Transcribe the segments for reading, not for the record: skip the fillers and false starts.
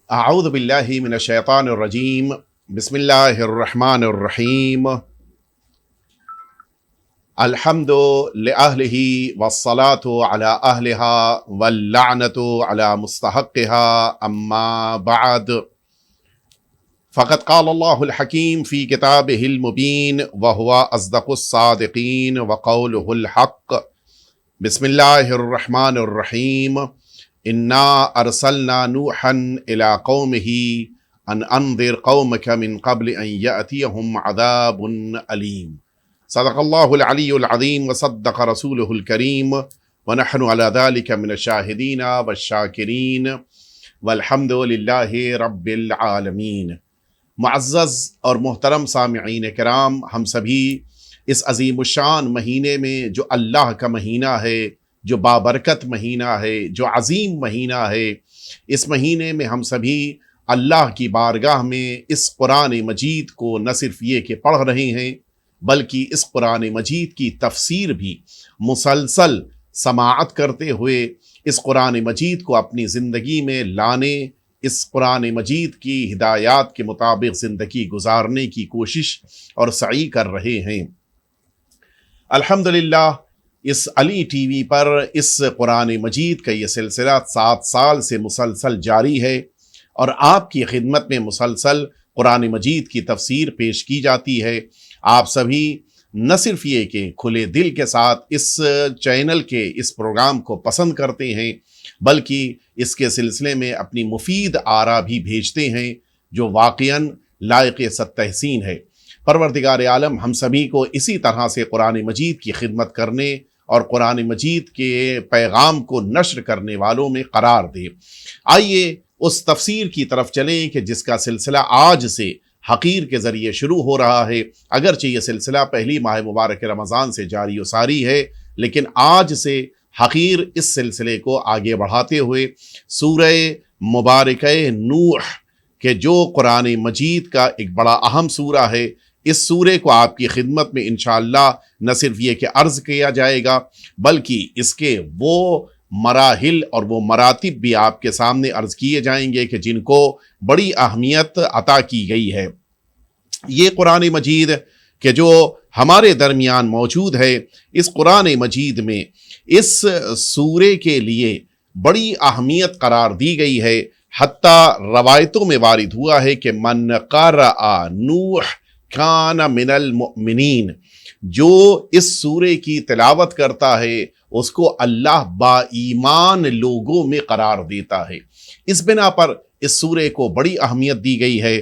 اعوذ باللہ من الشیطان الرجیم بسم اللہ الرحمن الرحیم الحمد لأہلہ والصلاة علی اہلہا واللعنۃ علی مستحقہا اما بعد فقد قال اللہ الحکیم فی کتابہ المبین وہو اصدق الصادقین وقولہ الحق بسم اللہ الرحمن الرحیم انا ارسلنا نوحا الى قومه ان انذر قومك من قبل ان يأتيهم عذاب علیم صدق اللہ العلی العظیم وصدق رسولہ الکریم ونحن على ذلك من الشاہدین والشاکرین والحمد للہ رب العالمین۔ معزز اور محترم سامعین کرام، ہم سبھی اس عظیم الشان مہینے میں جو اللہ کا مہینہ ہے، جو بابرکت مہینہ ہے، جو عظیم مہینہ ہے، اس مہینے میں ہم سبھی اللہ کی بارگاہ میں اس قرآن مجید کو نہ صرف یہ کہ پڑھ رہے ہیں بلکہ اس قرآن مجید کی تفسیر بھی مسلسل سماعت کرتے ہوئے اس قرآن مجید کو اپنی زندگی میں لانے، اس قرآن مجید کی ہدایات کے مطابق زندگی گزارنے کی کوشش اور سعی کر رہے ہیں۔ الحمدللہ اس علی ٹی وی پر اس قرآن مجید کا یہ سلسلہ 7 سال سے مسلسل جاری ہے اور آپ کی خدمت میں مسلسل قرآن مجید کی تفسیر پیش کی جاتی ہے۔ آپ سبھی نہ صرف یہ کہ کھلے دل کے ساتھ اس چینل کے اس پروگرام کو پسند کرتے ہیں بلکہ اس کے سلسلے میں اپنی مفید آراء بھی بھیجتے ہیں، جو واقعاً لائق تحسین ہے۔ پروردگار عالم ہم سبھی کو اسی طرح سے قرآن مجید کی خدمت کرنے اور قرآن مجید کے پیغام کو نشر کرنے والوں میں قرار دے۔ آئیے اس تفسیر کی طرف چلیں کہ جس کا سلسلہ آج سے حقیر کے ذریعے شروع ہو رہا ہے۔ اگرچہ یہ سلسلہ پہلی ماہ مبارک رمضان سے جاری و ساری ہے، لیکن آج سے حقیر اس سلسلے کو آگے بڑھاتے ہوئے سورہ مبارکہ نوح کہ جو قرآن مجید کا ایک بڑا اہم سورہ ہے، اس سورے کو آپ کی خدمت میں انشاءاللہ نہ صرف یہ کہ عرض کیا جائے گا بلکہ اس کے وہ مراحل اور وہ مراتب بھی آپ کے سامنے عرض کیے جائیں گے کہ جن کو بڑی اہمیت عطا کی گئی ہے۔ یہ قرآن مجید کہ جو ہمارے درمیان موجود ہے، اس قرآن مجید میں اس سورے کے لیے بڑی اہمیت قرار دی گئی ہے، حتیٰ روایتوں میں وارد ہوا ہے کہ من قرأ نوح کان من المؤمنین، جو اس سورے کی تلاوت کرتا ہے اس کو اللہ با ایمان لوگوں میں قرار دیتا ہے۔ اس بنا پر اس سورے کو بڑی اہمیت دی گئی ہے۔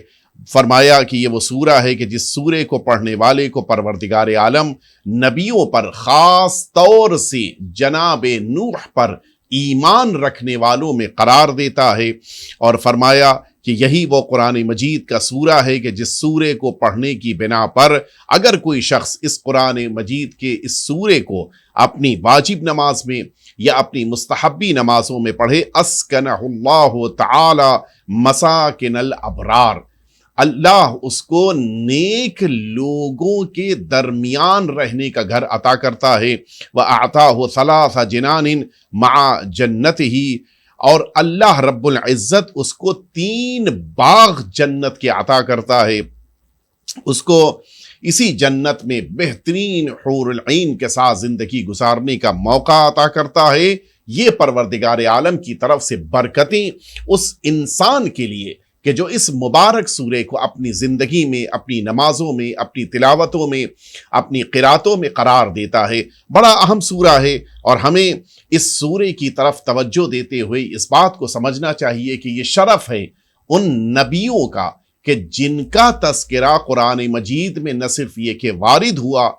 فرمایا کہ یہ وہ سورہ ہے کہ جس سورے کو پڑھنے والے کو پروردگار عالم نبیوں پر، خاص طور سے جناب نوح پر ایمان رکھنے والوں میں قرار دیتا ہے، اور فرمایا کہ یہی وہ قرآن مجید کا سورہ ہے کہ جس سورے کو پڑھنے کی بنا پر اگر کوئی شخص اس قرآن مجید کے اس سورے کو اپنی واجب نماز میں یا اپنی مستحبی نمازوں میں پڑھے، اسکنہ اللہ تعالی مساکن الابرار، اللہ اس کو نیک لوگوں کے درمیان رہنے کا گھر عطا کرتا ہے۔ وَأَعْطَاهُ ثَلَاثَ جِنَانٍ مَعَ جَنَّتِهِ، اور اللہ رب العزت اس کو 3 باغ جنت کے عطا کرتا ہے، اس کو اسی جنت میں بہترین حور العین کے ساتھ زندگی گزارنے کا موقع عطا کرتا ہے۔ یہ پروردگار عالم کی طرف سے برکتیں اس انسان کے لیے کہ جو اس مبارک سورے کو اپنی زندگی میں، اپنی نمازوں میں، اپنی تلاوتوں میں، اپنی قراتوں میں قرار دیتا ہے۔ بڑا اہم سورہ ہے اور ہمیں اس سورے کی طرف توجہ دیتے ہوئے اس بات کو سمجھنا چاہیے کہ یہ شرف ہے ان نبیوں کا کہ جن کا تذکرہ قرآن مجید میں نہ صرف یہ کہ وارد ہوا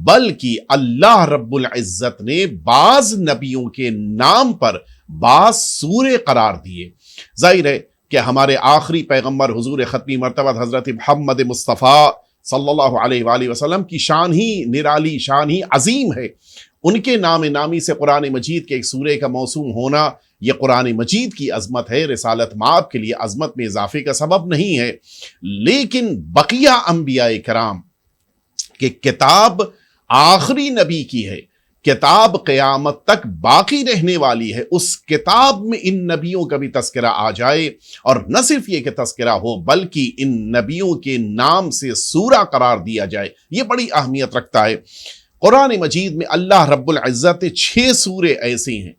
بلکہ اللہ رب العزت نے بعض نبیوں کے نام پر بعض سورے قرار دیے۔ ظاہر ہے کہ ہمارے آخری پیغمبر حضور ختمی مرتبہ حضرت محمد مصطفیٰ صلی اللہ علیہ وآلہ وسلم کی شان ہی نرالی، شان ہی عظیم ہے۔ ان کے نام نامی سے قرآن مجید کے ایک سورے کا موسوم ہونا یہ قرآن مجید کی عظمت ہے، رسالت مآب کے لیے عظمت میں اضافے کا سبب نہیں ہے۔ لیکن بقیہ انبیاء کرام کہ کتاب آخری نبی کی ہے کتاب قیامت تک باقی رہنے والی ہے، اس کتاب میں ان نبیوں کا بھی تذکرہ آ جائے، اور نہ صرف یہ کہ تذکرہ ہو بلکہ ان نبیوں کے نام سے سورہ قرار دیا جائے، یہ بڑی اہمیت رکھتا ہے۔ قرآن مجید میں اللہ رب العزت 6 سورے ایسے ہیں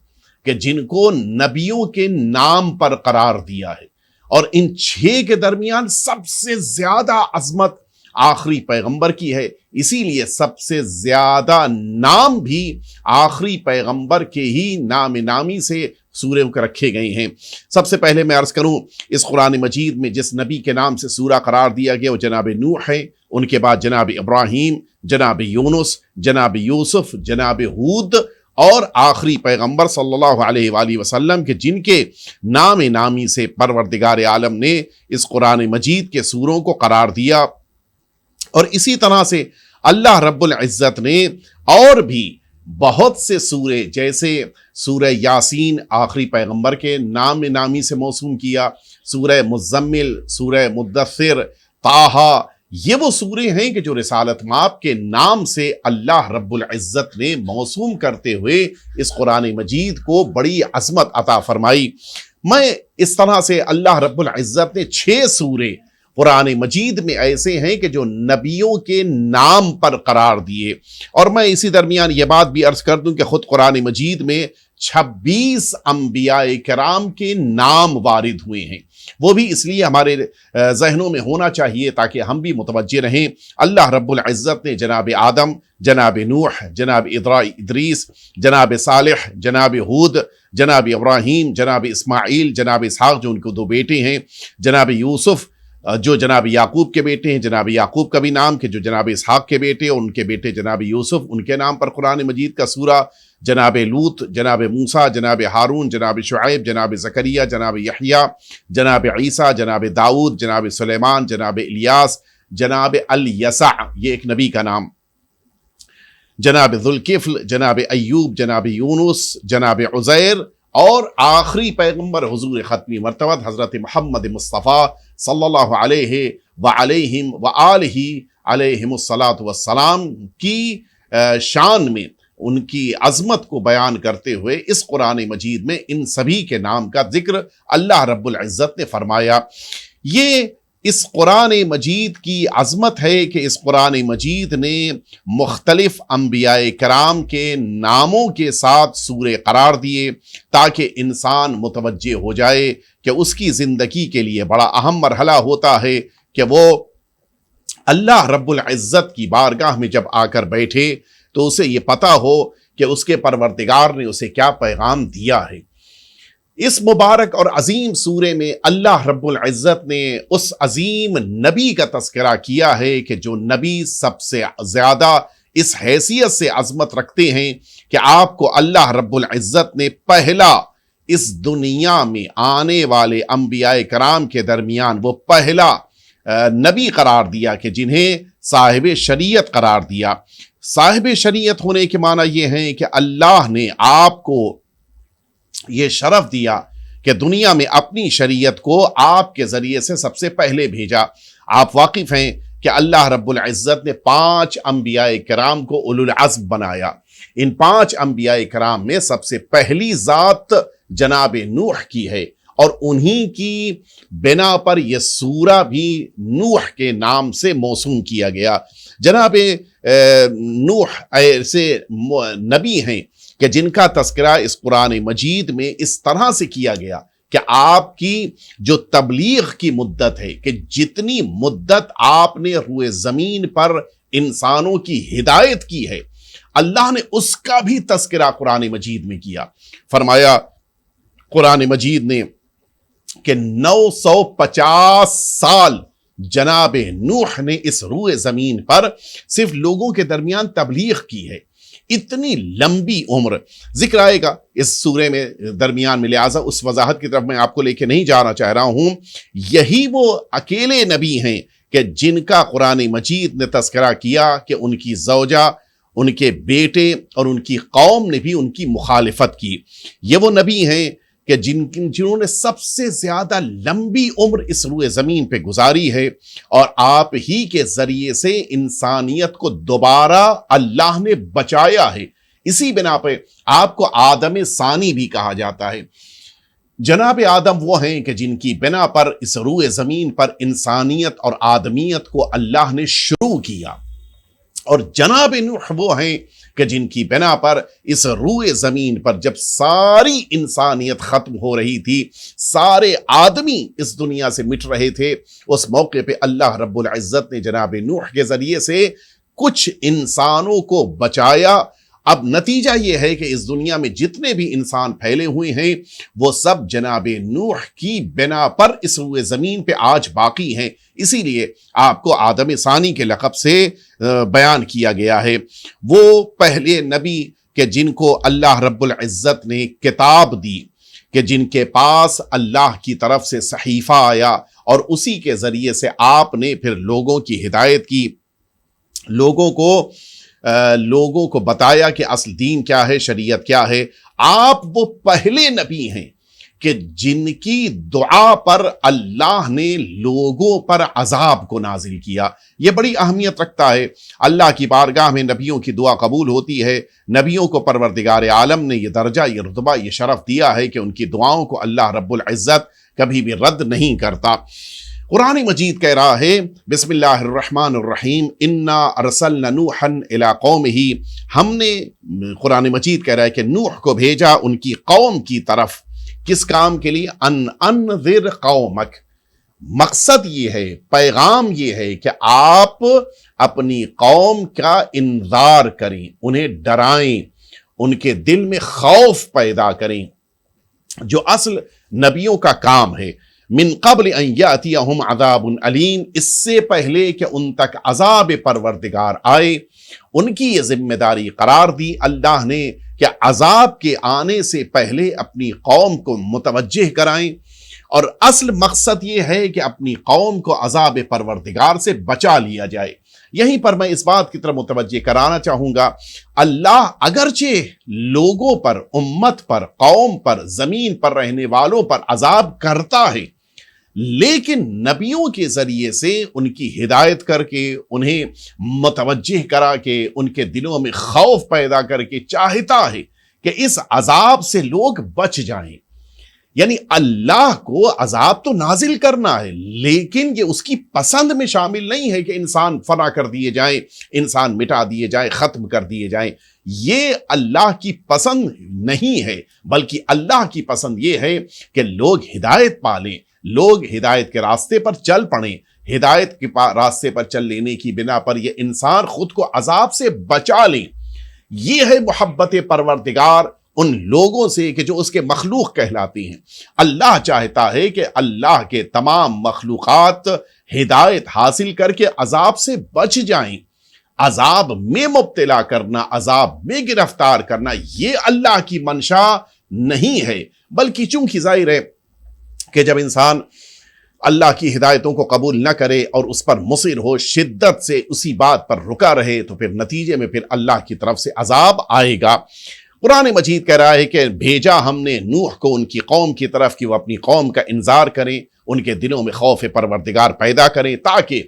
کہ جن کو نبیوں کے نام پر قرار دیا ہے، اور ان 6 کے درمیان سب سے زیادہ عظمت آخری پیغمبر کی ہے، اسی لیے سب سے زیادہ نام بھی آخری پیغمبر کے ہی نام نامی سے سوروں کے رکھے گئے ہیں۔ سب سے پہلے میں عرض کروں، اس قرآن مجید میں جس نبی کے نام سے سورہ قرار دیا گیا وہ جناب نوح ہے، ان کے بعد جناب ابراہیم، جناب یونس، جناب یوسف، جناب ہود، اور آخری پیغمبر صلی اللہ علیہ وآلہ وسلم کے جن کے نام نامی سے پروردگار عالم نے اس قرآن مجید کے سوروں کو قرار دیا۔ اور اسی طرح سے اللہ رب العزت نے اور بھی بہت سے سورے، جیسے سورہ یاسین آخری پیغمبر کے نام نامی سے موسوم کیا، سورہ مزمل، سورہ مدثر، طٰہٰ، یہ وہ سورے ہیں کہ جو رسالت مآب کے نام سے اللہ رب العزت نے موسوم کرتے ہوئے اس قرآن مجید کو بڑی عظمت عطا فرمائی۔ میں اس طرح سے اللہ رب العزت نے 6 سورے قرآن مجید میں ایسے ہیں کہ جو نبیوں کے نام پر قرار دیے، اور میں اسی درمیان یہ بات بھی عرض کر دوں کہ خود قرآن مجید میں 26 انبیاء کرام کے نام وارد ہوئے ہیں، وہ بھی اس لیے ہمارے ذہنوں میں ہونا چاہیے تاکہ ہم بھی متوجہ رہیں۔ اللہ رب العزت نے جناب آدم، جناب نوح، جناب ادریس، جناب صالح، جناب ہود، جناب ابراہیم، جناب اسماعیل، جناب اسحاق جو ان کو 2 بیٹے ہیں، جناب یوسف جو جناب یعقوب کے بیٹے ہیں، جناب یعقوب کا بھی نام کہ جو جناب اسحاق کے بیٹے، اور ان کے بیٹے جناب یوسف، ان کے نام پر قرآن مجید کا سورہ، جناب لوط، جناب موسیٰ، جناب ہارون، جناب شعیب، جناب زکریا، جناب یحییٰ، جناب عیسیٰ، جناب داؤد، جناب سلیمان، جناب الیاس، جناب الیسع، یہ ایک نبی کا نام، جناب ذوالکفل، جناب ایوب، جناب یونس، جناب عزیر، اور آخری پیغمبر حضور ختمی مرتبہ حضرت محمد مصطفیٰ صلی اللہ علیہ وعلیہم وآلہ علیہم الصلاۃ والسلام کی شان میں ان کی عظمت کو بیان کرتے ہوئے اس قرآن مجید میں ان سبھی کے نام کا ذکر اللہ رب العزت نے فرمایا۔ یہ اس قرآن مجید کی عظمت ہے کہ اس قرآن مجید نے مختلف انبیاء کرام کے ناموں کے ساتھ سورے قرار دیے تاکہ انسان متوجہ ہو جائے کہ اس کی زندگی کے لیے بڑا اہم مرحلہ ہوتا ہے کہ وہ اللہ رب العزت کی بارگاہ میں جب آ کر بیٹھے تو اسے یہ پتہ ہو کہ اس کے پروردگار نے اسے کیا پیغام دیا ہے۔ اس مبارک اور عظیم سورے میں اللہ رب العزت نے اس عظیم نبی کا تذکرہ کیا ہے کہ جو نبی سب سے زیادہ اس حیثیت سے عظمت رکھتے ہیں کہ آپ کو اللہ رب العزت نے پہلا اس دنیا میں آنے والے انبیاء کرام کے درمیان وہ پہلا نبی قرار دیا کہ جنہیں صاحب شریعت قرار دیا۔ صاحب شریعت ہونے کے معنی یہ ہے کہ اللہ نے آپ کو یہ شرف دیا کہ دنیا میں اپنی شریعت کو آپ کے ذریعے سے سب سے پہلے بھیجا۔ آپ واقف ہیں کہ اللہ رب العزت نے 5 انبیاء کرام کو اولو العزم بنایا۔ ان 5 انبیاء کرام میں سب سے پہلی ذات جناب نوح کی ہے، اور انہی کی بنا پر یہ سورہ بھی نوح کے نام سے موسوم کیا گیا۔ جناب نوح ایسے نبی ہیں کہ جن کا تذکرہ اس قرآن مجید میں اس طرح سے کیا گیا کہ آپ کی جو تبلیغ کی مدت ہے، کہ جتنی مدت آپ نے روئے زمین پر انسانوں کی ہدایت کی ہے، اللہ نے اس کا بھی تذکرہ قرآن مجید میں کیا۔ فرمایا قرآن مجید نے کہ 950 سال جناب نوح نے اس روئے زمین پر صرف لوگوں کے درمیان تبلیغ کی ہے۔ اتنی لمبی عمر ذکر آئے گا اس سورے میں درمیان میں، لہٰذا اس وضاحت کی طرف میں آپ کو لے کے نہیں جانا چاہ رہا ہوں۔ یہی وہ اکیلے نبی ہیں کہ جن کا قرآن مجید نے تذکرہ کیا کہ ان کی زوجہ، ان کے بیٹے اور ان کی قوم نے بھی ان کی مخالفت کی۔ یہ وہ نبی ہیں کہ جنہوں نے سب سے زیادہ لمبی عمر اس روئے زمین پہ گزاری ہے، اور آپ ہی کے ذریعے سے انسانیت کو دوبارہ اللہ نے بچایا ہے۔ اسی بنا پہ آپ کو آدم ثانی بھی کہا جاتا ہے۔ جناب آدم وہ ہیں کہ جن کی بنا پر اس روئے زمین پر انسانیت اور آدمیت کو اللہ نے شروع کیا، اور جناب نوح وہ ہیں کہ جن کی بنا پر اس روئے زمین پر جب ساری انسانیت ختم ہو رہی تھی، سارے آدمی اس دنیا سے مٹ رہے تھے، اس موقع پہ اللہ رب العزت نے جناب نوح کے ذریعے سے کچھ انسانوں کو بچایا۔ اب نتیجہ یہ ہے کہ اس دنیا میں جتنے بھی انسان پھیلے ہوئے ہیں وہ سب جناب نوح کی بنا پر اس روئے زمین پہ آج باقی ہیں، اسی لیے آپ کو آدم ثانی کے لقب سے بیان کیا گیا ہے۔ وہ پہلے نبی کہ جن کو اللہ رب العزت نے کتاب دی، کہ جن کے پاس اللہ کی طرف سے صحیفہ آیا اور اسی کے ذریعے سے آپ نے پھر لوگوں کی ہدایت کی، لوگوں کو بتایا کہ اصل دین کیا ہے، شریعت کیا ہے۔ آپ وہ پہلے نبی ہیں کہ جن کی دعا پر اللہ نے لوگوں پر عذاب کو نازل کیا۔ یہ بڑی اہمیت رکھتا ہے، اللہ کی بارگاہ میں نبیوں کی دعا قبول ہوتی ہے۔ نبیوں کو پروردگار عالم نے یہ درجہ، یہ رتبہ، یہ شرف دیا ہے کہ ان کی دعاؤں کو اللہ رب العزت کبھی بھی رد نہیں کرتا۔ قرآن مجید کہہ رہا ہے، بسم اللہ الرحمن الرحیم، انا ارسلنا نوحا الی قومہ، ہم نے، قرآن مجید کہہ رہا ہے کہ نوح کو بھیجا ان کی قوم کی طرف، کس کام کے لیے؟ انذر قومک، مقصد یہ ہے، پیغام یہ ہے کہ آپ اپنی قوم کا انذار کریں، انہیں ڈرائیں، ان کے دل میں خوف پیدا کریں، جو اصل نبیوں کا کام ہے۔ من قبل ان یاتیہم عذاب علیم، اس سے پہلے کہ ان تک عذاب پروردگار آئے، ان کی یہ ذمہ داری قرار دی اللہ نے کہ عذاب کے آنے سے پہلے اپنی قوم کو متوجہ کرائیں، اور اصل مقصد یہ ہے کہ اپنی قوم کو عذاب پروردگار سے بچا لیا جائے۔ یہیں پر میں اس بات کی طرف متوجہ کرانا چاہوں گا، اللہ اگرچہ لوگوں پر، امت پر، قوم پر، زمین پر رہنے والوں پر عذاب کرتا ہے، لیکن نبیوں کے ذریعے سے ان کی ہدایت کر کے، انہیں متوجہ کرا کے، ان کے دلوں میں خوف پیدا کر کے چاہتا ہے کہ اس عذاب سے لوگ بچ جائیں۔ یعنی اللہ کو عذاب تو نازل کرنا ہے، لیکن یہ اس کی پسند میں شامل نہیں ہے کہ انسان فنا کر دیے جائیں، انسان مٹا دیے جائیں، ختم کر دیے جائیں۔ یہ اللہ کی پسند نہیں ہے، بلکہ اللہ کی پسند یہ ہے کہ لوگ ہدایت پالیں، لوگ ہدایت کے راستے پر چل پڑیں۔ ہدایت کے راستے پر چل لینے کی بنا پر یہ انسان خود کو عذاب سے بچا لیں۔ یہ ہے محبت پروردگار ان لوگوں سے کہ جو اس کے مخلوق کہلاتی ہیں۔ اللہ چاہتا ہے کہ اللہ کے تمام مخلوقات ہدایت حاصل کر کے عذاب سے بچ جائیں۔ عذاب میں مبتلا کرنا، عذاب میں گرفتار کرنا، یہ اللہ کی منشا نہیں ہے، بلکہ چونکہ ظاہر ہے کہ جب انسان اللہ کی ہدایتوں کو قبول نہ کرے اور اس پر مصر ہو، شدت سے اسی بات پر رکا رہے، تو پھر نتیجے میں پھر اللہ کی طرف سے عذاب آئے گا۔ قرآن مجید کہہ رہا ہے کہ بھیجا ہم نے نوح کو ان کی قوم کی طرف کہ وہ اپنی قوم کا انذار کریں، ان کے دلوں میں خوف پروردگار پیدا کریں، تاکہ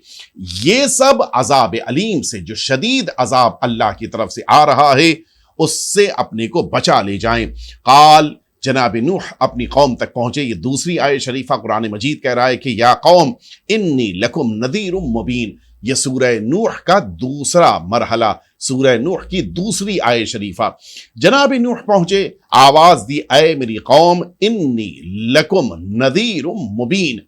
یہ سب عذاب علیم سے، جو شدید عذاب اللہ کی طرف سے آ رہا ہے، اس سے اپنے کو بچا لے جائیں۔ قال، جناب نوح اپنی قوم تک پہنچے۔ یہ دوسری آیت شریفہ قرآن مجید کہہ رہا ہے کہ یا قوم انی لکم نذیر مبین۔ یہ سورہ نوح کا دوسرا مرحلہ، سورہ نوح کی دوسری آیت شریفہ۔ جناب نوح پہنچے، آواز دی، اے میری قوم، انی لکم نذیر مبین،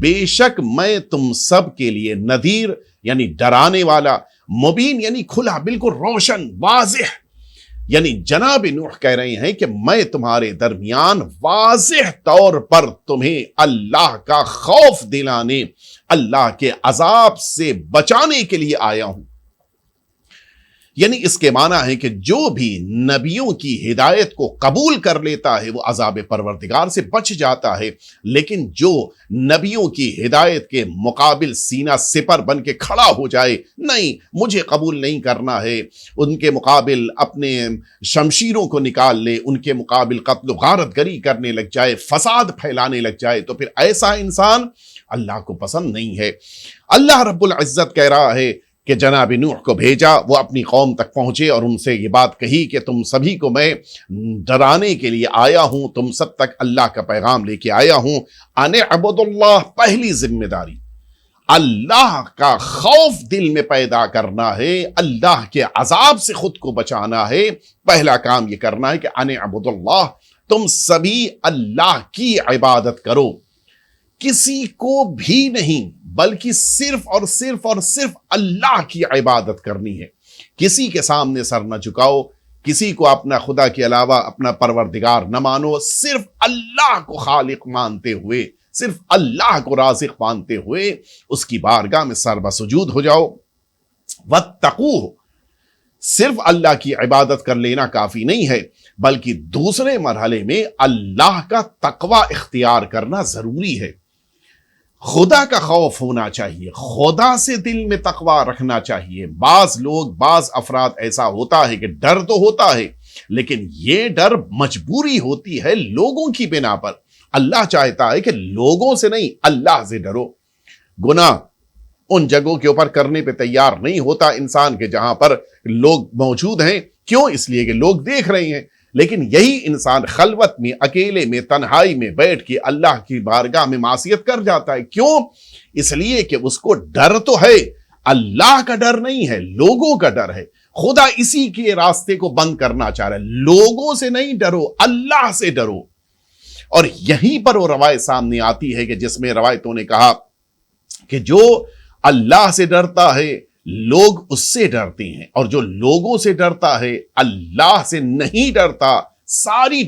بے شک میں تم سب کے لیے نذیر یعنی ڈرانے والا، مبین یعنی کھلا، بالکل روشن، واضح۔ یعنی جناب نوح کہہ رہے ہیں کہ میں تمہارے درمیان واضح طور پر تمہیں اللہ کا خوف دلانے، اللہ کے عذاب سے بچانے کے لیے آیا ہوں۔ یعنی اس کے معنی ہے کہ جو بھی نبیوں کی ہدایت کو قبول کر لیتا ہے وہ عذاب پروردگار سے بچ جاتا ہے، لیکن جو نبیوں کی ہدایت کے مقابل سینہ سپر بن کے کھڑا ہو جائے، نہیں مجھے قبول نہیں کرنا ہے، ان کے مقابل اپنے شمشیروں کو نکال لے، ان کے مقابل قتل و غارت گری کرنے لگ جائے، فساد پھیلانے لگ جائے، تو پھر ایسا انسان اللہ کو پسند نہیں ہے۔ اللہ رب العزت کہہ رہا ہے کہ جناب نوح کو بھیجا، وہ اپنی قوم تک پہنچے اور ان سے یہ بات کہی کہ تم سبھی کو میں ڈرانے کے لیے آیا ہوں، تم سب تک اللہ کا پیغام لے کے آیا ہوں۔ ان اعبدوا اللہ، پہلی ذمہ داری اللہ کا خوف دل میں پیدا کرنا ہے، اللہ کے عذاب سے خود کو بچانا ہے۔ پہلا کام یہ کرنا ہے کہ ان اعبدوا اللہ، تم سبھی اللہ کی عبادت کرو، کسی کو بھی نہیں بلکہ صرف اور صرف اور صرف اللہ کی عبادت کرنی ہے۔ کسی کے سامنے سر نہ جھکاؤ، کسی کو اپنا خدا کے علاوہ اپنا پروردگار نہ مانو، صرف اللہ کو خالق مانتے ہوئے، صرف اللہ کو رازق مانتے ہوئے اس کی بارگاہ میں سر بسجود ہو جاؤ۔ واتقوہ، صرف اللہ کی عبادت کر لینا کافی نہیں ہے بلکہ دوسرے مرحلے میں اللہ کا تقوی اختیار کرنا ضروری ہے۔ خدا کا خوف ہونا چاہیے، خدا سے دل میں تقوی رکھنا چاہیے۔ بعض افراد ایسا ہوتا ہے کہ ڈر تو ہوتا ہے لیکن یہ ڈر مجبوری ہوتی ہے لوگوں کی بنا پر۔ اللہ چاہتا ہے کہ لوگوں سے نہیں، اللہ سے ڈرو۔ گناہ ان جگہوں کے اوپر کرنے پہ تیار نہیں ہوتا انسان کے جہاں پر لوگ موجود ہیں، کیوں؟ اس لیے کہ لوگ دیکھ رہے ہیں۔ لیکن یہی انسان خلوت میں، اکیلے میں، تنہائی میں بیٹھ کے اللہ کی بارگاہ میں معصیت کر جاتا ہے، کیوں؟ اس لیے کہ اس کو ڈر تو ہے، اللہ کا ڈر نہیں ہے، لوگوں کا ڈر ہے۔ خدا اسی کے راستے کو بند کرنا چاہ رہا ہے، لوگوں سے نہیں ڈرو، اللہ سے ڈرو۔ اور یہیں پر وہ روایت سامنے آتی ہے کہ جس میں روایتوں نے کہا کہ جو اللہ سے ڈرتا ہے لوگ اس سے ڈرتے ہیں، اور جو لوگوں سے ڈرتا ہے اللہ سے نہیں ڈرتا، ساری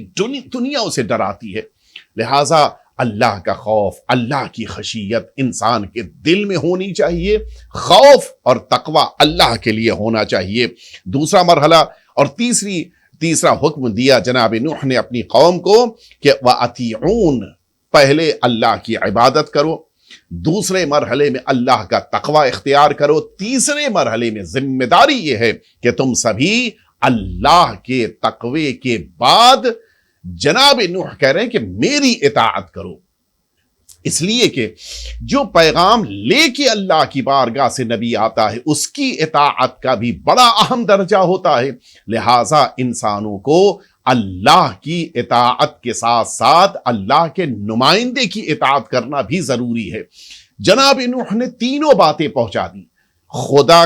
دنیا اسے ڈراتی ہے۔ لہٰذا اللہ کا خوف، اللہ کی خشیت انسان کے دل میں ہونی چاہیے، خوف اور تقوی اللہ کے لیے ہونا چاہیے۔ دوسرا مرحلہ اور تیسرا حکم دیا جناب نوح نے اپنی قوم کو کہ وَأَطِيعُونَ، پہلے اللہ کی عبادت کرو، دوسرے مرحلے میں اللہ کا تقوی اختیار کرو، تیسرے مرحلے میں ذمہ داری یہ ہے کہ تم سبھی اللہ کے تقوی کے بعد جناب نوح کہہ رہے ہیں کہ میری اطاعت کرو۔ اس لیے کہ جو پیغام لے کے اللہ کی بارگاہ سے نبی آتا ہے اس کی اطاعت کا بھی بڑا اہم درجہ ہوتا ہے، لہٰذا انسانوں کو اللہ کی اطاعت کے ساتھ ساتھ اللہ کے نمائندے کی اطاعت کرنا بھی ضروری ہے۔ جناب نوح نے تینوں باتیں پہنچا دی، خدا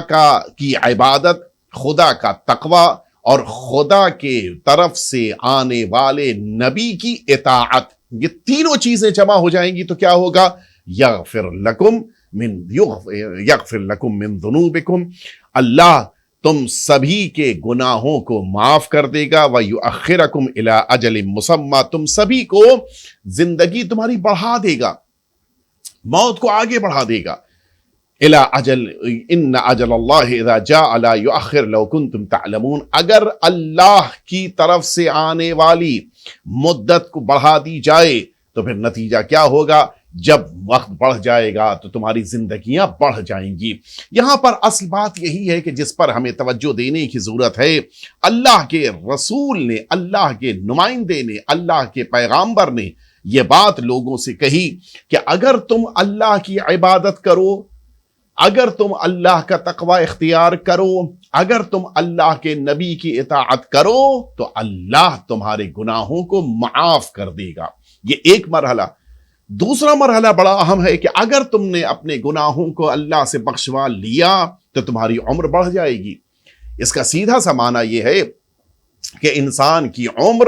کی عبادت، خدا کا تقوی اور خدا کے طرف سے آنے والے نبی کی اطاعت۔ یہ تینوں چیزیں جمع ہو جائیں گی تو کیا ہوگا؟ یغفر لکم من ذنوبکم، اللہ تم سبھی کے گناہوں کو معاف کر دے گا، وَيُؤَخِّرَكُمْ إِلَىٰ أَجَلٍ مُّسَمًّى، تم سبھی کو زندگی تمہاری بڑھا دے گا، موت کو آگے بڑھا دے گا۔ إِلَىٰ أَجَلٍ إِنَّ أَجَلَ اللَّهِ إِذَا جَاءَ لَا يُؤَخِّرُ لَوْ كُنتُمْ تَعْلَمُونَ، اگر اللہ کی طرف سے آنے والی مدت کو بڑھا دی جائے تو پھر نتیجہ کیا ہوگا؟ جب وقت بڑھ جائے گا تو تمہاری زندگیاں بڑھ جائیں گی۔ یہاں پر اصل بات یہی ہے کہ جس پر ہمیں توجہ دینے کی ضرورت ہے، اللہ کے رسول نے، اللہ کے نمائندے نے، اللہ کے پیغامبر نے یہ بات لوگوں سے کہی کہ اگر تم اللہ کی عبادت کرو، اگر تم اللہ کا تقوی اختیار کرو، اگر تم اللہ کے نبی کی اطاعت کرو تو اللہ تمہارے گناہوں کو معاف کر دے گا۔ یہ ایک مرحلہ۔ دوسرا مرحلہ بڑا اہم ہے کہ اگر تم نے اپنے گناہوں کو اللہ سے بخشوا لیا تو تمہاری عمر بڑھ جائے گی۔ اس کا سیدھا سا معنی یہ ہے کہ انسان کی عمر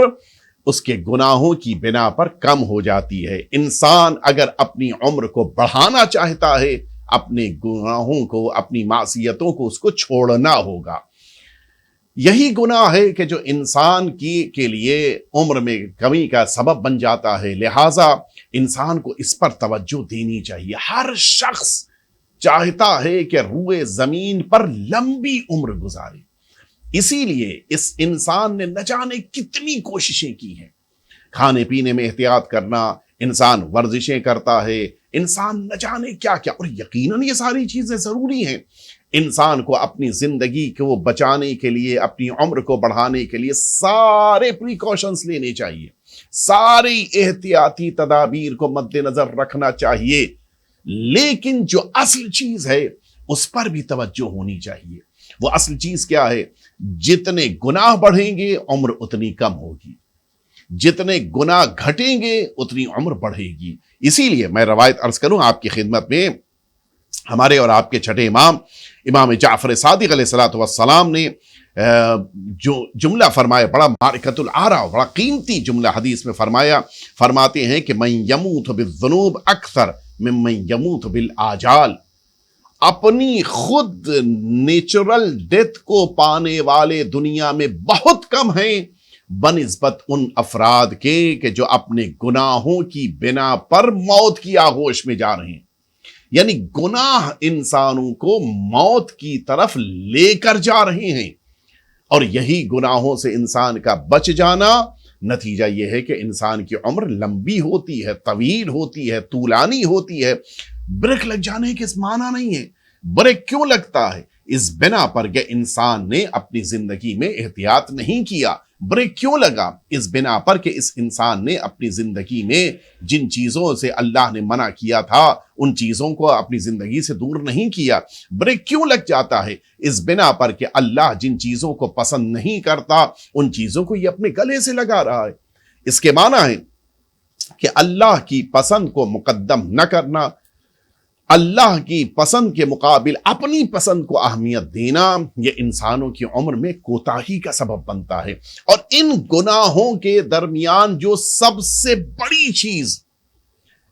اس کے گناہوں کی بنا پر کم ہو جاتی ہے۔ انسان اگر اپنی عمر کو بڑھانا چاہتا ہے، اپنے گناہوں کو، اپنی معصیتوں کو اس کو چھوڑنا ہوگا۔ یہی گناہ ہے کہ جو انسان کے لیے عمر میں کمی کا سبب بن جاتا ہے، لہٰذا انسان کو اس پر توجہ دینی چاہیے۔ ہر شخص چاہتا ہے کہ روئے زمین پر لمبی عمر گزارے، اسی لیے اس انسان نے نہ جانے کتنی کوششیں کی ہیں۔ کھانے پینے میں احتیاط کرنا، انسان ورزشیں کرتا ہے، انسان نہ جانے کیا کیا، اور یقیناً یہ ساری چیزیں ضروری ہیں۔ انسان کو اپنی زندگی کو بچانے کے لیے، اپنی عمر کو بڑھانے کے لیے سارے پریکاشنز لینے چاہیے، ساری احتیاطی تدابیر کو مد نظر رکھنا چاہیے، لیکن جو اصل چیز ہے اس پر بھی توجہ ہونی چاہیے۔ وہ اصل چیز کیا ہے؟ جتنے گناہ بڑھیں گے عمر اتنی کم ہوگی، جتنے گناہ گھٹیں گے اتنی عمر بڑھے گی۔ اسی لیے میں روایت عرض کروں آپ کی خدمت میں، ہمارے اور آپ کے چھٹے امام امام جعفر صادق علیہ الصلوۃ والسلام نے جو جملہ فرمایا، بڑا معرکۃ الآراء، بڑا قیمتی جملہ حدیث میں فرماتے ہیں کہ من یموت بالذنوب اکثر ممن یموت بالآجال، اپنی خود نیچرل ڈیتھ کو پانے والے دنیا میں بہت کم ہیں بنسبت ان افراد کے کہ جو اپنے گناہوں کی بنا پر موت کی آغوش میں جا رہے ہیں۔ یعنی گناہ انسانوں کو موت کی طرف لے کر جا رہے ہیں، اور یہی گناہوں سے انسان کا بچ جانا نتیجہ یہ ہے کہ انسان کی عمر لمبی ہوتی ہے، طویل ہوتی ہے، طولانی ہوتی ہے۔ بریک لگ جانے کے اس معنی نہیں ہے۔ بریک کیوں لگتا ہے؟ اس بنا پر کہ انسان نے اپنی زندگی میں احتیاط نہیں کیا۔ بریک کیوں لگا؟ اس بنا پر کہ اس انسان نے اپنی زندگی میں جن چیزوں سے اللہ نے منع کیا تھا ان چیزوں کو اپنی زندگی سے دور نہیں کیا۔ بریک کیوں لگ جاتا ہے؟ اس بنا پر کہ اللہ جن چیزوں کو پسند نہیں کرتا ان چیزوں کو یہ اپنے گلے سے لگا رہا ہے۔ اس کے معنی ہے کہ اللہ کی پسند کو مقدم نہ کرنا، اللہ کی پسند کے مقابل اپنی پسند کو اہمیت دینا، یہ انسانوں کی عمر میں کوتاہی کا سبب بنتا ہے۔ اور ان گناہوں کے درمیان جو سب سے بڑی چیز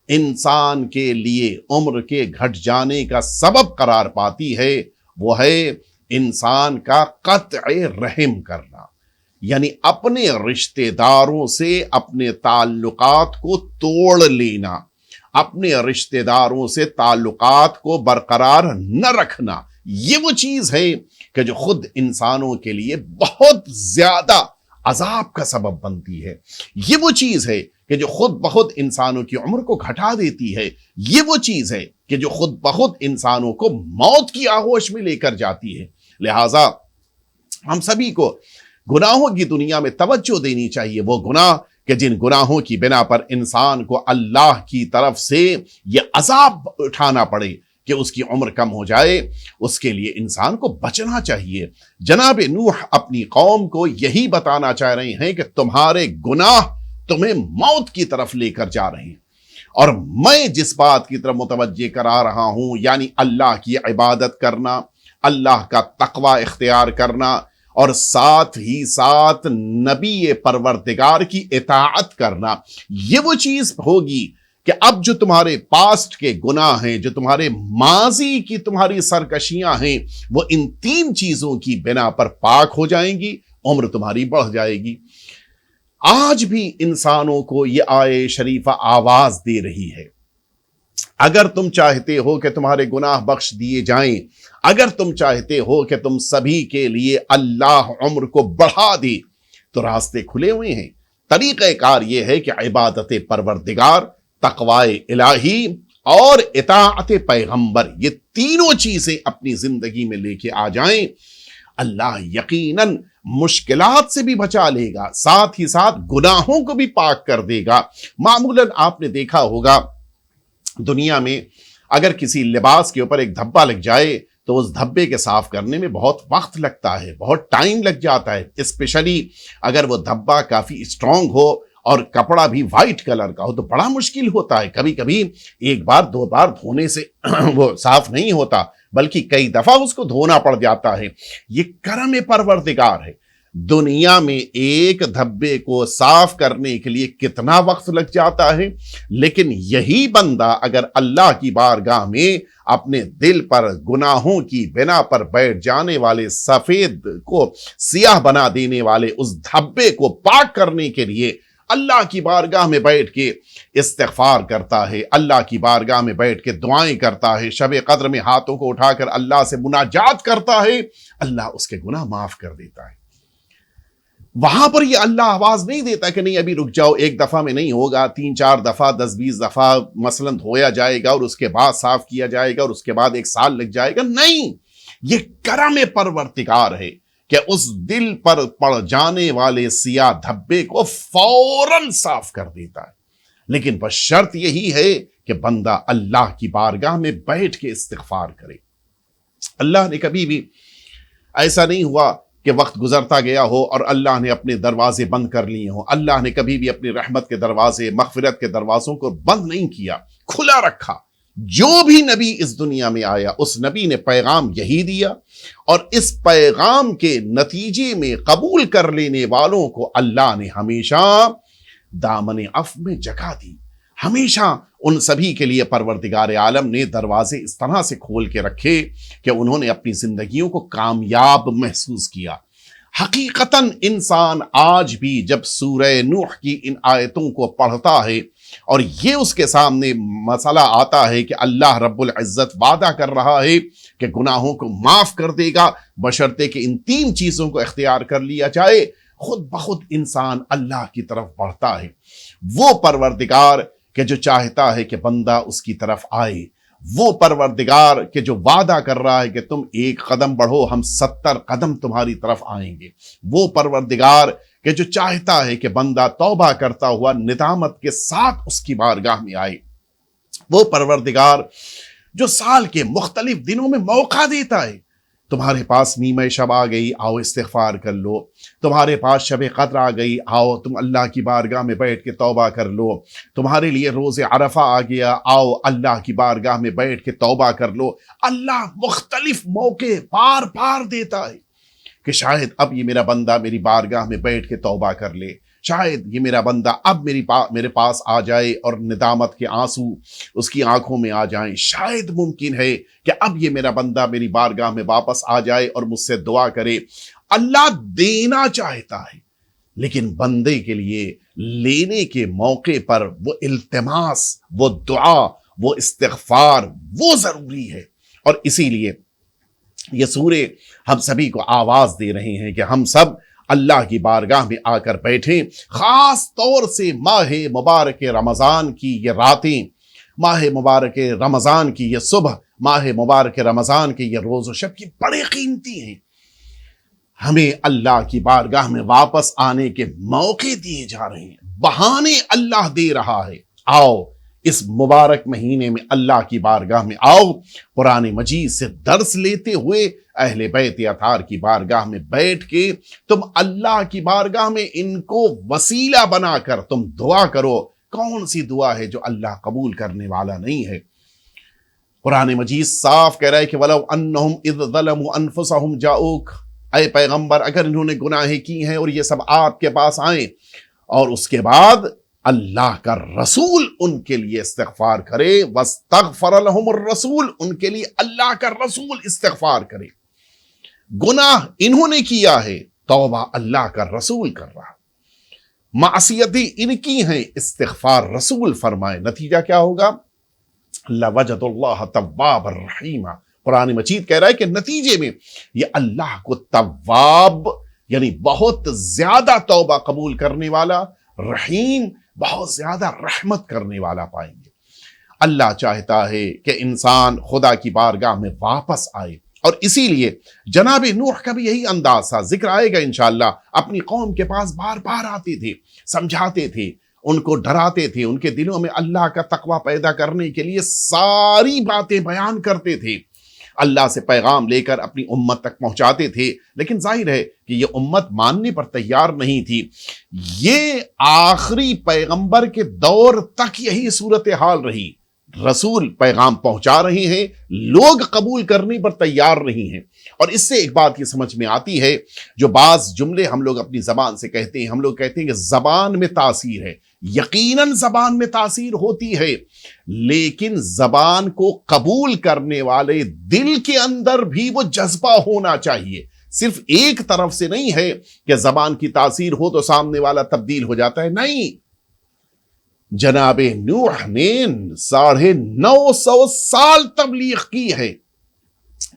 انسان کے لیے عمر کے گھٹ جانے کا سبب قرار پاتی ہے وہ ہے انسان کا قطع رحم کرنا، یعنی اپنے رشتہ داروں سے اپنے تعلقات کو توڑ لینا، اپنے رشتہ داروں سے تعلقات کو برقرار نہ رکھنا۔ یہ وہ چیز ہے کہ جو خود انسانوں کے لیے بہت زیادہ عذاب کا سبب بنتی ہے۔ یہ وہ چیز ہے کہ جو خود بخود انسانوں کی عمر کو گھٹا دیتی ہے۔ یہ وہ چیز ہے کہ جو خود بخود انسانوں کو موت کی آغوش میں لے کر جاتی ہے۔ لہٰذا ہم سبھی کو گناہوں کی دنیا میں توجہ دینی چاہیے، وہ گناہ کہ جن گناہوں کی بنا پر انسان کو اللہ کی طرف سے یہ عذاب اٹھانا پڑے کہ اس کی عمر کم ہو جائے، اس کے لیے انسان کو بچنا چاہیے۔ جناب نوح اپنی قوم کو یہی بتانا چاہ رہے ہیں کہ تمہارے گناہ تمہیں موت کی طرف لے کر جا رہے ہیں، اور میں جس بات کی طرف متوجہ کرا رہا ہوں یعنی اللہ کی عبادت کرنا، اللہ کا تقوی اختیار کرنا، اور ساتھ ہی ساتھ نبی پروردگار کی اطاعت کرنا، یہ وہ چیز ہوگی کہ اب جو تمہارے پاسٹ کے گناہ ہیں، جو تمہارے ماضی کی تمہاری سرکشیاں ہیں، وہ ان تین چیزوں کی بنا پر پاک ہو جائیں گی، عمر تمہاری بڑھ جائے گی۔ آج بھی انسانوں کو یہ آیے شریفہ آواز دے رہی ہے، اگر تم چاہتے ہو کہ تمہارے گناہ بخش دیے جائیں، اگر تم چاہتے ہو کہ تم سبھی کے لیے اللہ عمر کو بڑھا دے، تو راستے کھلے ہوئے ہیں۔ طریقہ کار یہ ہے کہ عبادت پروردگار، تقوی الہی اور اطاعت پیغمبر، یہ تینوں چیزیں اپنی زندگی میں لے کے آ جائیں، اللہ یقیناً مشکلات سے بھی بچا لے گا، ساتھ ہی ساتھ گناہوں کو بھی پاک کر دے گا۔ معمولاً آپ نے دیکھا ہوگا دنیا میں اگر کسی لباس کے اوپر ایک دھبا لگ جائے تو اس دھبے کے صاف کرنے میں بہت وقت لگتا ہے، بہت ٹائم لگ جاتا ہے، اسپیشلی اگر وہ دھبا کافی اسٹرانگ ہو اور کپڑا بھی وائٹ کلر کا ہو تو بڑا مشکل ہوتا ہے۔ کبھی کبھی ایک بار دو بار دھونے سے وہ صاف نہیں ہوتا بلکہ کئی دفعہ اس کو دھونا پڑ جاتا ہے۔ یہ کرم پروردگار ہے۔ دنیا میں ایک دھبے کو صاف کرنے کے لیے کتنا وقت لگ جاتا ہے، لیکن یہی بندہ اگر اللہ کی بارگاہ میں اپنے دل پر گناہوں کی بنا پر بیٹھ جانے والے سفید کو سیاہ بنا دینے والے اس دھبے کو پاک کرنے کے لیے اللہ کی بارگاہ میں بیٹھ کے استغفار کرتا ہے، اللہ کی بارگاہ میں بیٹھ کے دعائیں کرتا ہے، شب قدر میں ہاتھوں کو اٹھا کر اللہ سے مناجات کرتا ہے، اللہ اس کے گناہ معاف کر دیتا ہے۔ وہاں پر یہ اللہ آواز نہیں دیتا کہ نہیں ابھی رک جاؤ، ایک دفعہ میں نہیں ہوگا، 3-4 دفعہ 10-20 دفعہ مثلا دھویا جائے گا اور اس کے بعد صاف کیا جائے گا اور اس کے بعد 1 سال لگ جائے گا۔ نہیں، یہ کرم پروردگار ہے کہ اس دل پر پڑ جانے والے سیاہ دھبے کو فوراً صاف کر دیتا ہے، لیکن بس شرط یہی ہے کہ بندہ اللہ کی بارگاہ میں بیٹھ کے استغفار کرے۔ اللہ نے کبھی بھی ایسا نہیں ہوا کہ وقت گزرتا گیا ہو اور اللہ نے اپنے دروازے بند کر لیے ہوں. اللہ نے کبھی بھی اپنی رحمت کے دروازے، مغفرت کے دروازوں کو بند نہیں کیا، کھلا رکھا. جو بھی نبی اس دنیا میں آیا اس نبی نے پیغام یہی دیا، اور اس پیغام کے نتیجے میں قبول کر لینے والوں کو اللہ نے ہمیشہ دامن عفو میں جگہ دی. ہمیشہ ان سبھی کے لیے پروردگار عالم نے دروازے اس طرح سے کھول کے رکھے کہ انہوں نے اپنی زندگیوں کو کامیاب محسوس کیا. حقیقتاً انسان آج بھی جب سورہ نوح کی ان آیتوں کو پڑھتا ہے اور یہ اس کے سامنے مسئلہ آتا ہے کہ اللہ رب العزت وعدہ کر رہا ہے کہ گناہوں کو معاف کر دے گا بشرطے کہ ان 3 چیزوں کو اختیار کر لیا جائے، خود بخود انسان اللہ کی طرف بڑھتا ہے. وہ پروردگار کہ جو چاہتا ہے کہ بندہ اس کی طرف آئے، وہ پروردگار کہ جو وعدہ کر رہا ہے کہ تم 1 قدم بڑھو ہم 70 قدم تمہاری طرف آئیں گے، وہ پروردگار کہ جو چاہتا ہے کہ بندہ توبہ کرتا ہوا ندامت کے ساتھ اس کی بارگاہ میں آئے، وہ پروردگار جو سال کے مختلف دنوں میں موقع دیتا ہے. تمہارے پاس نیمہ شب آ گئی، آؤ استغفار کر لو. تمہارے پاس شب قدر آ گئی، آؤ تم اللہ کی بارگاہ میں بیٹھ کے توبہ کر لو. تمہارے لیے روز عرفہ آ گیا، آؤ اللہ کی بارگاہ میں بیٹھ کے توبہ کر لو. اللہ مختلف موقع بار بار دیتا ہے کہ شاید اب یہ میرا بندہ میری بارگاہ میں بیٹھ کے توبہ کر لے، شاید یہ میرا بندہ اب میرے پاس آ جائے اور ندامت کے آنسو اس کی آنکھوں میں آ جائیں، شاید ممکن ہے کہ اب یہ میرا بندہ میری بارگاہ میں واپس آ جائے اور مجھ سے دعا کرے. اللہ دینا چاہتا ہے لیکن بندے کے لیے لینے کے موقع پر وہ التماس، وہ دعا، وہ استغفار وہ ضروری ہے. اور اسی لیے یہ سورے ہم سبھی کو آواز دے رہے ہیں کہ ہم سب اللہ کی بارگاہ میں آ کر بیٹھیں. خاص طور سے ماہ مبارک رمضان کی یہ راتیں، ماہ مبارک رمضان کی یہ صبح، ماہ مبارک رمضان کے یہ روز و شب کی بڑے قیمتی ہیں. ہمیں اللہ کی بارگاہ میں واپس آنے کے موقع دیے جا رہے ہیں، بہانے اللہ دے رہا ہے. آؤ اس مبارک مہینے میں اللہ کی بارگاہ میں آؤ، قرآن مجید سے درس لیتے ہوئے اہل بیت اطہار کی بارگاہ میں بیٹھ کے تم اللہ کی بارگاہ میں ان کو وسیلہ بنا کر تم دعا کرو. کون سی دعا ہے جو اللہ قبول کرنے والا نہیں ہے؟ قرآن مجید صاف کہہ رہا ہے کہ وَلَوْ أَنَّهُمْ إِذْ ظَلَمُوا أَنفُسَهُمْ جَاءُوكَ، اے پیغمبر اگر انہوں نے گناہیں کی ہیں اور یہ سب آپ کے پاس آئیں اور اس کے بعد اللہ کا رسول ان کے لیے استغفار کرے، وَاسْتَغْفَرَ لَهُمُ الرَّسُولُ، ان کے لیے اللہ کا رسول استغفار کرے. گناہ انہوں نے کیا ہے، توبہ اللہ کا رسول کر رہا، معصیتیں ان کی ہیں، استغفار رسول فرمائے. نتیجہ کیا ہوگا؟ لَوَجَدُ اللَّهَ تَوَّابًا رَحِيمًا. قرآن مجید کہہ رہا ہے کہ نتیجے میں یہ اللہ کو تواب یعنی بہت زیادہ توبہ قبول کرنے والا، رحیم بہت زیادہ رحمت کرنے والا پائیں گے. اللہ چاہتا ہے کہ انسان خدا کی بارگاہ میں واپس آئے، اور اسی لیے جناب نوح کا بھی یہی انداز تھا. ذکر آئے گا انشاءاللہ. اپنی قوم کے پاس بار بار آتے تھے، سمجھاتے تھے، ان کو ڈراتے تھے، ان کے دلوں میں اللہ کا تقوی پیدا کرنے کے لیے ساری باتیں بیان کرتے تھے، اللہ سے پیغام لے کر اپنی امت تک پہنچاتے تھے. لیکن ظاہر ہے کہ یہ امت ماننے پر تیار نہیں تھی. یہ آخری پیغمبر کے دور تک یہی صورتحال رہی. رسول پیغام پہنچا رہے ہیں، لوگ قبول کرنے پر تیار نہیں ہیں. اور اس سے ایک بات یہ سمجھ میں آتی ہے، جو بعض جملے ہم لوگ اپنی زبان سے کہتے ہیں، ہم لوگ کہتے ہیں کہ زبان میں تاثیر ہے. یقیناً زبان میں تاثیر ہوتی ہے، لیکن زبان کو قبول کرنے والے دل کے اندر بھی وہ جذبہ ہونا چاہیے. صرف ایک طرف سے نہیں ہے کہ زبان کی تاثیر ہو تو سامنے والا تبدیل ہو جاتا ہے. نہیں، جناب نوح نے 950 سال تبلیغ کی ہے.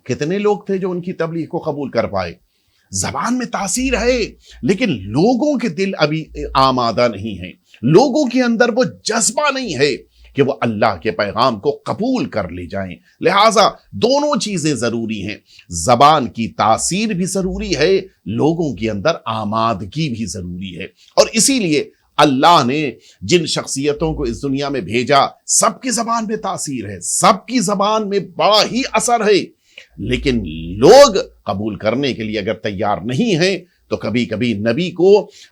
کتنے لوگ تھے جو ان کی تبلیغ کو قبول کر پائے؟ زبان میں تاثیر ہے لیکن لوگوں کے دل ابھی آمادہ نہیں ہیں، لوگوں کے اندر وہ جذبہ نہیں ہے کہ وہ اللہ کے پیغام کو قبول کر لے جائیں. لہٰذا دونوں چیزیں ضروری ہیں، زبان کی تاثیر بھی ضروری ہے، لوگوں کے اندر آمادگی بھی ضروری ہے. اور اسی لیے اللہ نے جن شخصیتوں کو اس دنیا میں بھیجا، سب کی زبان میں تاثیر ہے، سب کی زبان میں بڑا ہی اثر ہے. لیکن لوگ قبول کرنے کے لیے اگر تیار نہیں ہیں تو کبھی کبھی نبی کو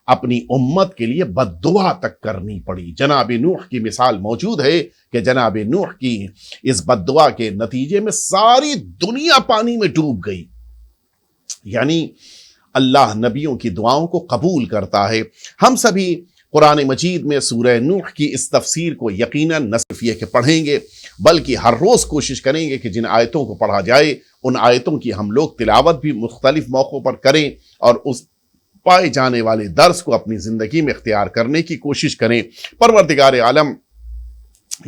اپنی امت کے لیے بد دعا تک کرنی پڑی۔ جناب نوح کی مثال موجود ہے کہ جناب نوح کی اس بد دعا کے نتیجے میں ساری دنیا پانی میں ڈوب گئی۔ یعنی اللہ نبیوں کی دعاؤں کو قبول کرتا ہے۔ ہم سبھی قرآن مجید میں سورہ نوح کی اس تفسیر کو یقیناً نہ صرف یہ کہ پڑھیں گے بلکہ ہر روز کوشش کریں گے کہ جن آیتوں کو پڑھا جائے ان آیتوں کی ہم لوگ تلاوت بھی مختلف موقعوں پر کریں اور اس پائے جانے والے درس کو اپنی زندگی میں اختیار کرنے کی کوشش کریں۔ پروردگار عالم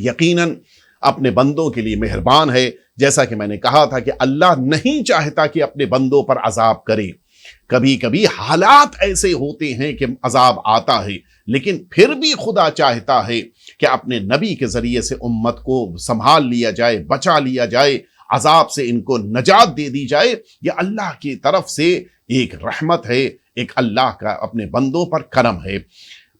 یقیناً اپنے بندوں کے لیے مہربان ہے۔ جیسا کہ میں نے کہا تھا کہ اللہ نہیں چاہتا کہ اپنے بندوں پر عذاب کرے، کبھی کبھی حالات ایسے ہوتے ہیں کہ عذاب آتا ہے، لیکن پھر بھی خدا چاہتا ہے کہ اپنے نبی کے ذریعے سے امت کو سنبھال لیا جائے، بچا لیا جائے، عذاب سے ان کو نجات دے دی جائے۔ یہ اللہ کی طرف سے ایک رحمت ہے، ایک اللہ کا اپنے بندوں پر کرم ہے۔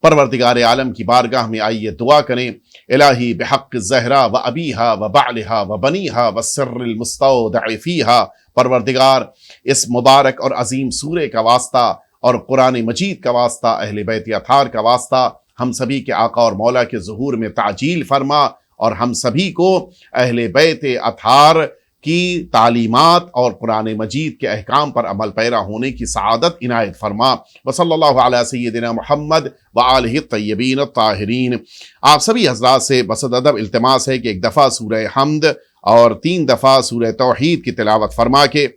پروردگار عالم کی بارگاہ میں آئیے دعا کریں، الہی بحق الزہرا و ابیہا و بعلہا و بنیہا و سر المستودع فیہا، پروردگار اس مبارک اور عظیم سورہ کا واسطہ اور قرآن مجید کا واسطہ، اہل بیت اطہار کا واسطہ، ہم سبھی کے آقا اور مولا کے ظہور میں تعجیل فرما اور ہم سبھی کو اہل بیت اطہار کی تعلیمات اور قرآن مجید کے احکام پر عمل پیرا ہونے کی سعادت عنایت فرما۔ وصلی اللہ علی سیدنا محمد وآلہ الطیبین الطاہرین۔ آپ سبھی حضرات سے بصد ادب التماس ہے کہ ایک دفعہ سورہ حمد اور 3 دفعہ سورہ توحید کی تلاوت فرما کے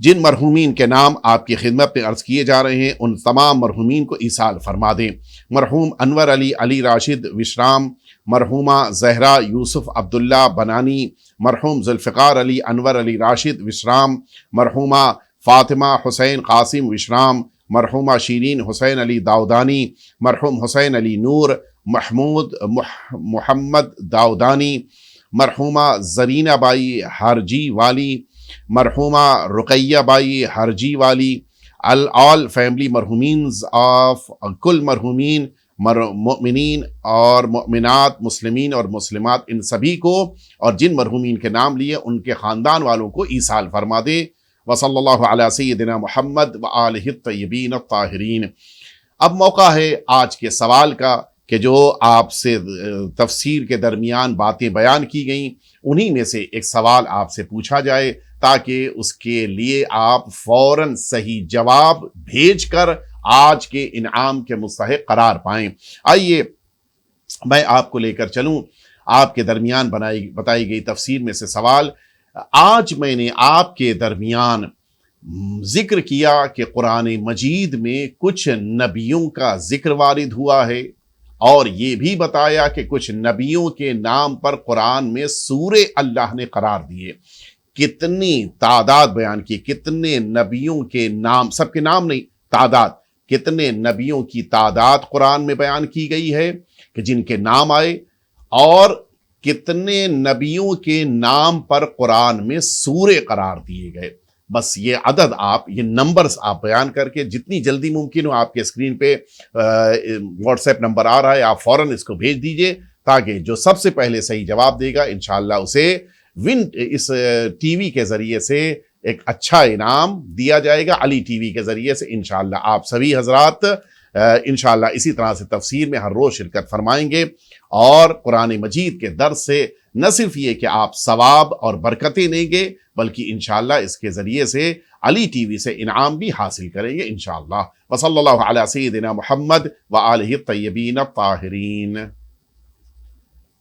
جن مرحومین کے نام آپ کی خدمت میں عرض کیے جا رہے ہیں ان تمام مرحومین کو ایصال فرما دیں۔ مرحوم انور علی راشد وشرام، مرحومہ زہرا یوسف عبداللہ بنانی، مرحوم ذوالفقار علی انور علی راشد وشرام، مرحومہ فاطمہ حسین قاسم وشرام، مرحومہ شیرین حسین علی داودانی، مرحوم حسین علی نور، محمود محمد داودانی، مرحومہ زرینہ بائی ہرجی والی، مرحومہ رقیہ بائی ہرجی والی، آل فیملی مرحومینز آف کل مرحومین مؤمنین اور مؤمنات، مسلمین اور مسلمات، ان سبھی کو اور جن مرحومین کے نام لیے ان کے خاندان والوں کو ایصال فرما دے۔ وصلی اللہ علی سیدنا محمد وآلہ الطیبین الطاہرین۔ اب موقع ہے آج کے سوال کا کہ جو آپ سے تفسیر کے درمیان باتیں بیان کی گئیں انہی میں سے ایک سوال آپ سے پوچھا جائے تاکہ اس کے لیے آپ فوراً صحیح جواب بھیج کر آج کے انعام کے مستحق قرار پائیں۔ آئیے میں آپ کو لے کر چلوں آپ کے درمیان بتائی گئی تفسیر میں سے سوال۔ آج میں نے آپ کے درمیان ذکر کیا کہ قرآن مجید میں کچھ نبیوں کا ذکر وارد ہوا ہے اور یہ بھی بتایا کہ کچھ نبیوں کے نام پر قرآن میں سورے اللہ نے قرار دیے۔ کتنی تعداد بیان کی، کتنے نبیوں کے نام، سب کے نام نہیں، تعداد، کتنے نبیوں کی تعداد قرآن میں بیان کی گئی ہے کہ جن کے نام آئے، اور کتنے نبیوں کے نام پر قرآن میں سورے قرار دیے گئے۔ بس یہ عدد آپ، یہ نمبرز آپ بیان کر کے جتنی جلدی ممکن ہو، آپ کے اسکرین پہ واٹس ایپ نمبر آ رہا ہے، آپ فوراً اس کو بھیج دیجئے تاکہ جو سب سے پہلے صحیح جواب دے گا انشاءاللہ اسے اس ٹی وی کے ذریعے سے ایک اچھا انعام دیا جائے گا، علی ٹی وی کے ذریعے سے انشاءاللہ۔ آپ سبھی حضرات انشاءاللہ اسی طرح سے تفسیر میں ہر روز شرکت فرمائیں گے اور قرآن مجید کے درس سے نہ صرف یہ کہ آپ ثواب اور برکتیں لیں گے بلکہ انشاءاللہ اس کے ذریعے سے علی ٹی وی سے انعام بھی حاصل کریں گے انشاءاللہ۔ وصلی اللہ علی سیدنا محمد وآلہ الطیبین الطاہرین۔